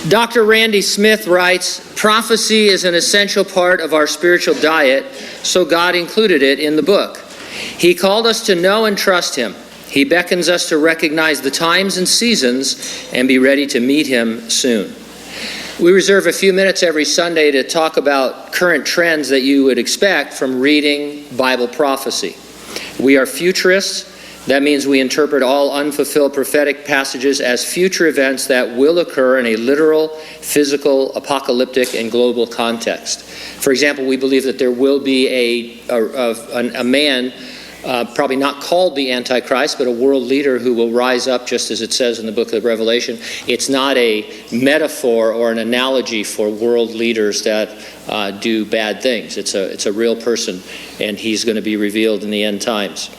Dr. Randy Smith writes, "Prophecy is an essential part of our spiritual diet, so God included it in the book. He called us to know and trust Him. He beckons us to recognize the times and seasons and be ready to meet Him soon." We reserve a few minutes every Sunday to talk about current trends that you would expect from reading Bible prophecy. We are futurists. That means we interpret all unfulfilled prophetic passages as future events that will occur in a literal, physical, apocalyptic, and global context. For example, we believe that there will be a man, probably not called the Antichrist, but a world leader who will rise up, just as it says in the book of Revelation. It's not a metaphor or an analogy for world leaders that do bad things. It's a real person, and he's going to be revealed in the end times.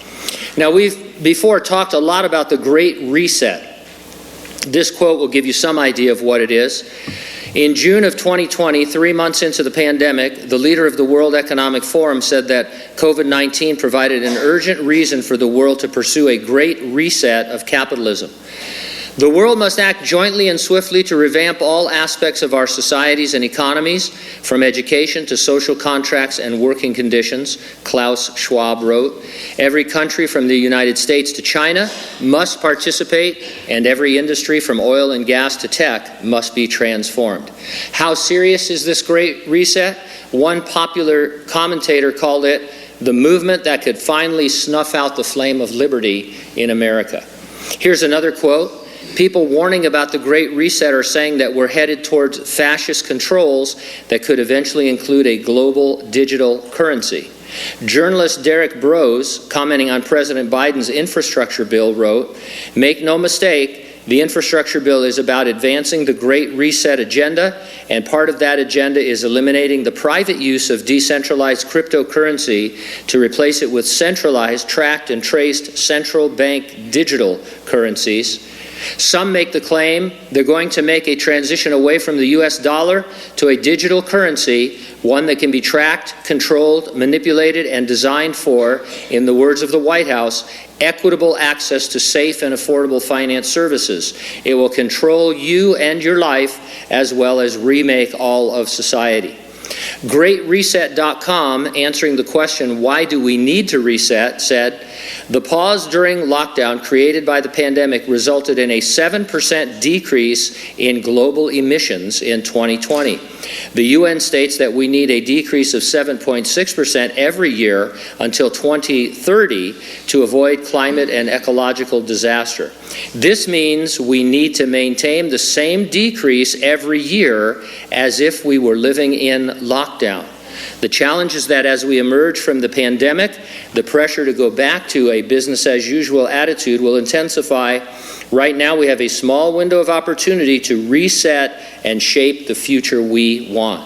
Now, we've before talked a lot about the Great Reset. This quote will give you some idea of what it is. In June of 2020, 3 months into the pandemic, the leader of the World Economic Forum said that COVID-19 provided an urgent reason for the world to pursue a great reset of capitalism. The world must act jointly and swiftly to revamp all aspects of our societies and economies, from education to social contracts and working conditions, Klaus Schwab wrote. Every country from the United States to China must participate, and every industry from oil and gas to tech must be transformed. How serious is this great reset? One popular commentator called it the movement that could finally snuff out the flame of liberty in America. Here's another quote. People warning about the Great Reset are saying that we're headed towards fascist controls that could eventually include a global digital currency. Journalist Derek Brose, commenting on President Biden's infrastructure bill, wrote, "Make no mistake, the infrastructure bill is about advancing the Great Reset agenda, and part of that agenda is eliminating the private use of decentralized cryptocurrency to replace it with centralized, tracked, and traced central bank digital currencies. Some make the claim they're going to make a transition away from the U.S. dollar to a digital currency, one that can be tracked, controlled, manipulated, and designed for, in the words of the White House, equitable access to safe and affordable finance services. It will control you and your life, as well as remake all of society." GreatReset.com, answering the question, why do we need to reset, said, "The pause during lockdown created by the pandemic resulted in a 7% decrease in global emissions in 2020. The UN states that we need a decrease of 7.6% every year until 2030 to avoid climate and ecological disaster. This means we need to maintain the same decrease every year as if we were living in lockdown. The challenge is that as we emerge from the pandemic, the pressure to go back to a business-as-usual attitude will intensify. Right now, we have a small window of opportunity to reset and shape the future we want."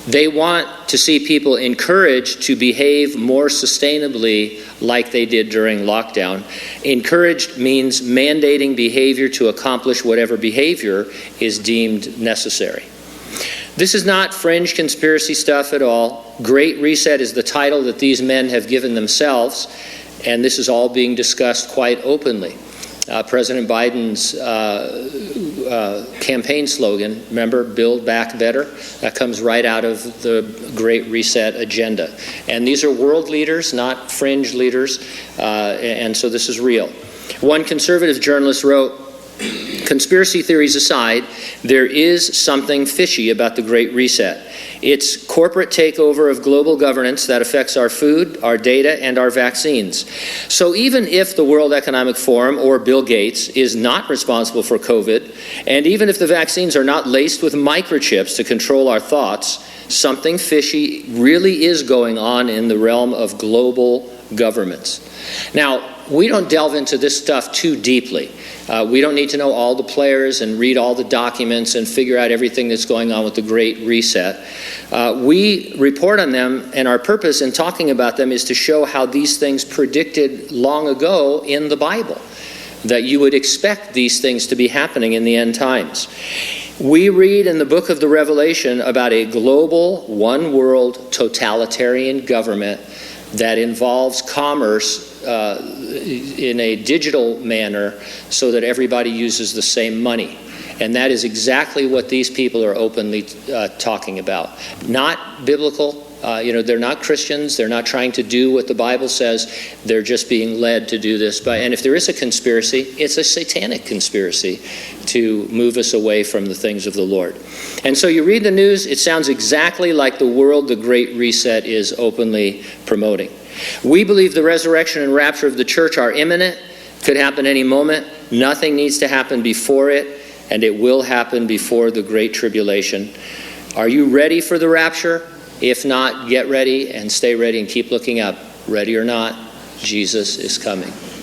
They want to see people encouraged to behave more sustainably like they did during lockdown. Encouraged means mandating behavior to accomplish whatever behavior is deemed necessary. This is not fringe conspiracy stuff at all. Great Reset is the title that these men have given themselves, and this is all being discussed quite openly. President Biden's campaign slogan, remember, Build Back Better? That comes right out of the Great Reset agenda. And these are world leaders, not fringe leaders, and so this is real. One conservative journalist wrote, "Conspiracy theories aside, there is something fishy about the Great Reset. It's corporate takeover of global governance that affects our food, our data, and our vaccines. So even if the World Economic Forum or Bill Gates is not responsible for COVID, and even if the vaccines are not laced with microchips to control our thoughts, something fishy really is going on in the realm of global governments." Now, we don't delve into this stuff too deeply. We don't need to know all the players and read all the documents and figure out everything that's going on with the Great Reset. We report on them, and our purpose in talking about them is to show how these things predicted long ago in the Bible, that you would expect these things to be happening in the end times. We read in the book of the Revelation about a global, one-world, totalitarian government that involves commerce in a digital manner so that everybody uses the same money. And that is exactly what these people are openly talking about. Not biblical. They're not Christians. They're not trying to do what the Bible says. They're just being led to do this. And if there is a conspiracy, it's a satanic conspiracy to move us away from the things of the Lord. And so you read the news, it sounds exactly like the world the Great Reset is openly promoting. We believe the resurrection and rapture of the church are imminent, could happen any moment. Nothing needs to happen before it, and it will happen before the Great Tribulation. Are you ready for the rapture? If not, get ready and stay ready and keep looking up. Ready or not, Jesus is coming.